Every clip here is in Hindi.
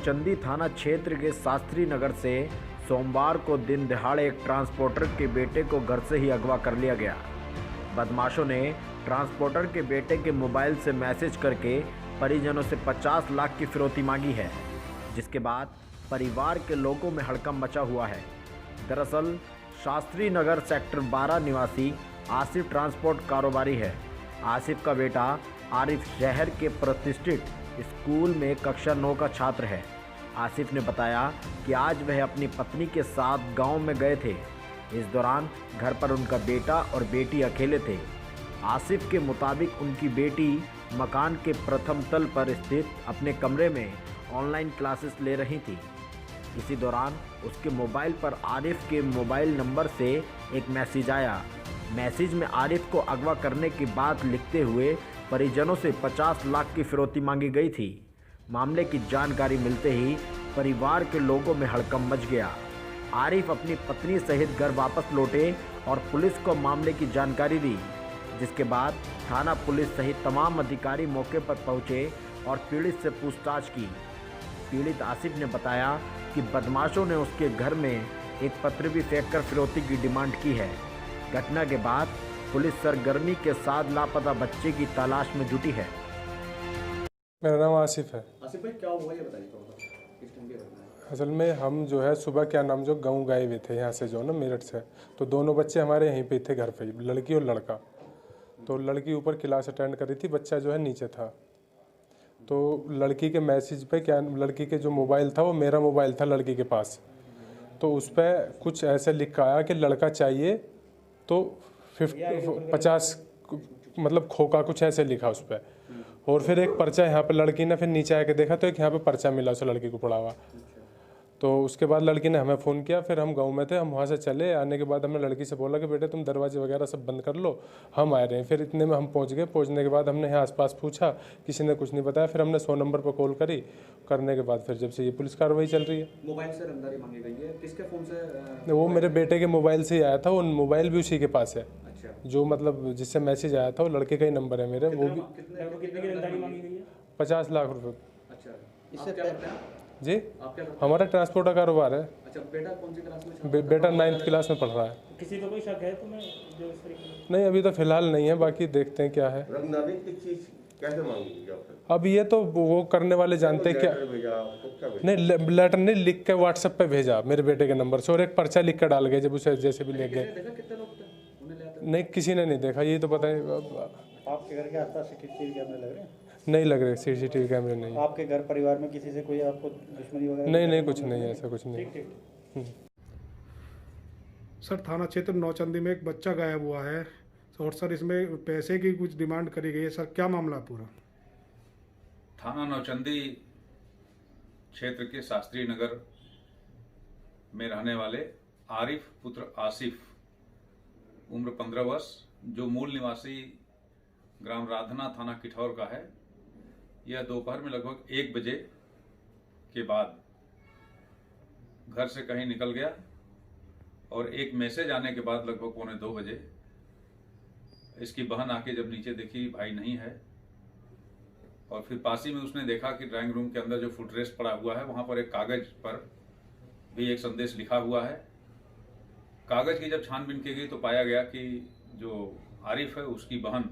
नौचंदी थाना क्षेत्र के शास्त्री नगर से सोमवार को दिन दहाड़े एक ट्रांसपोर्टर के बेटे को घर से ही अगवा कर लिया गया। बदमाशों ने ट्रांसपोर्टर के बेटे के मोबाइल से मैसेज करके परिजनों से 50 लाख की फिरौती मांगी है, जिसके बाद परिवार के लोगों में हड़कंप मचा हुआ है। दरअसल शास्त्री नगर सेक्टर 12 निवासी आसिफ ट्रांसपोर्ट कारोबारी है। आसिफ का बेटा आरिफ शहर के प्रतिष्ठित स्कूल में कक्षा 9 का छात्र है। आसिफ ने बताया कि आज वह अपनी पत्नी के साथ गांव में गए थे। इस दौरान घर पर उनका बेटा और बेटी अकेले थे। आसिफ के मुताबिक उनकी बेटी मकान के प्रथम तल पर स्थित अपने कमरे में ऑनलाइन क्लासेस ले रही थी। इसी दौरान उसके मोबाइल पर आरिफ के मोबाइल नंबर से एक मैसेज आया। मैसेज में आरिफ को अगवा करने की बात लिखते हुए परिजनों से 50 लाख की फिरौती मांगी गई थी। मामले की जानकारी मिलते ही परिवार के लोगों में हड़कंप मच गया। आरिफ अपनी पत्नी सहित घर वापस लौटे और पुलिस को मामले की जानकारी दी, जिसके बाद थाना पुलिस सहित तमाम अधिकारी मौके पर पहुंचे और पीड़ित से पूछताछ की। पीड़ित आसिफ ने बताया कि बदमाशों ने उसके घर में एक पत्र भी फेंककर फिरौती की डिमांड की है। घटना के बाद पुलिस सरगर्मी के साथ लापता बच्चे की तलाश में जुटी है। मेरा नाम आसिफ है। आसिफ भाई क्या हुआ ये बताइए थोड़ा सा, किस टाइम की घटना है? असल में हम जो है सुबह जो गाँव गए हुए थे यहाँ से जो ना मेरठ से, तो दोनों बच्चे हमारे यहीं पे थे घर पे, लड़की और लड़का। तो लड़की ऊपर क्लास अटेंड कर रही थी, बच्चा जो है नीचे था। तो लड़की के मैसेज पे लड़की के जो मोबाइल था वो मेरा मोबाइल था लड़की के पास। तो उस पर कुछ ऐसे लिखा आया कि लड़का चाहिए तो 50 मतलब खोका, कुछ ऐसे लिखा उस पर। और फिर एक पर्चा यहाँ पे लड़की ने फिर नीचे आके देखा तो एक यहाँ पे पर्चा मिला उस लड़की को पड़ा हुआ। तो उसके बाद लड़की ने हमें फ़ोन किया। फिर हम गांव में थे, हम वहाँ से चले। आने के बाद हमने लड़की से बोला कि बेटे तुम दरवाजे वगैरह सब बंद कर लो, हम आ रहे हैं। फिर इतने में हम पहुँच गए। पहुँचने के बाद हमने यहाँ आसपास पूछा, किसी ने कुछ नहीं बताया। फिर हमने 100 नंबर पर कॉल करी। करने के बाद फिर जब से ये पुलिस कार्रवाई चल रही है। मोबाइल से रंगदारी मांगी गई है, किसके फ़ोन से? वो मेरे बेटे के मोबाइल से ही आया था। वो मोबाइल भी उसी के पास है। अच्छा, जो मतलब जिससे मैसेज आया था वो लड़के का ही नंबर है मेरे। वो भी कितने की रंगदारी मांगी गई है? 50 लाख रुपये। अच्छा, इससे क्या करते हैं जी, आप? क्या करते हैं? हमारा ट्रांसपोर्ट का कारोबार है। अच्छा, बेटा कौन सी क्लास में? बेटा 9th क्लास में पढ़ रहा है। किसी को कोई शक है तुम्हें जो इस तरीके? नहीं, अभी तो फिलहाल नहीं है, बाकी देखते हैं क्या है। रंगदारी की चीज कैसे मांगी आपसे? अब ये तो वो करने वाले जानते हैं क्या। नहीं, लेटर नहीं, लिख के व्हाट्सएप पे भेजा मेरे बेटे के नंबर से, और एक पर्चा लिख कर डाल गए जब उसे जैसे भी ले गए। कितने लोग थे उन्हें ले आते? नहीं, किसी ने नहीं देखा, ये तो पता है। आपके घर के आसपास सीसीटीवी कैमरे लग रहे हैं? नहीं लग रहे, सीसीटीवी कैमरे नहीं। आपके घर परिवार में किसी से कोई आपको दुश्मनी वगैरह? नहीं, कुछ नहीं, ऐसा कुछ नहीं। सर, थाना क्षेत्र नौचंदी में एक बच्चा गायब हुआ है और सर इसमें पैसे की कुछ डिमांड करी गई है। सर क्या मामला पूरा? थाना नौचंदी क्षेत्र के शास्त्री नगर में रहने वाले आरिफ पुत्र आसिफ, उम्र 15 वर्ष, जो मूल निवासी ग्राम राधना थाना किठौर का है, यह दोपहर में लगभग 1 बजे के बाद घर से कहीं निकल गया और एक मैसेज आने के बाद लगभग 1:45 बजे इसकी बहन आके जब नीचे देखी भाई नहीं है, और फिर पास ही में उसने देखा कि ड्राइंग रूम के अंदर जो फुटरेस्ट पड़ा हुआ है वहां पर एक कागज पर भी एक संदेश लिखा हुआ है। कागज की जब छानबीन की गई तो पाया गया कि जो आरिफ है उसकी बहन,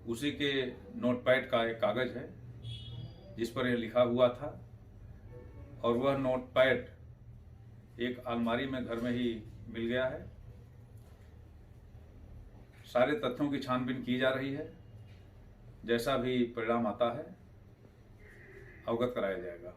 उसी के नोटपैड का एक कागज है जिस पर यह लिखा हुआ था, और वह नोटपैड एक अलमारी में घर में ही मिल गया है। सारे तथ्यों की छानबीन की जा रही है, जैसा भी परिणाम आता है अवगत कराया जाएगा।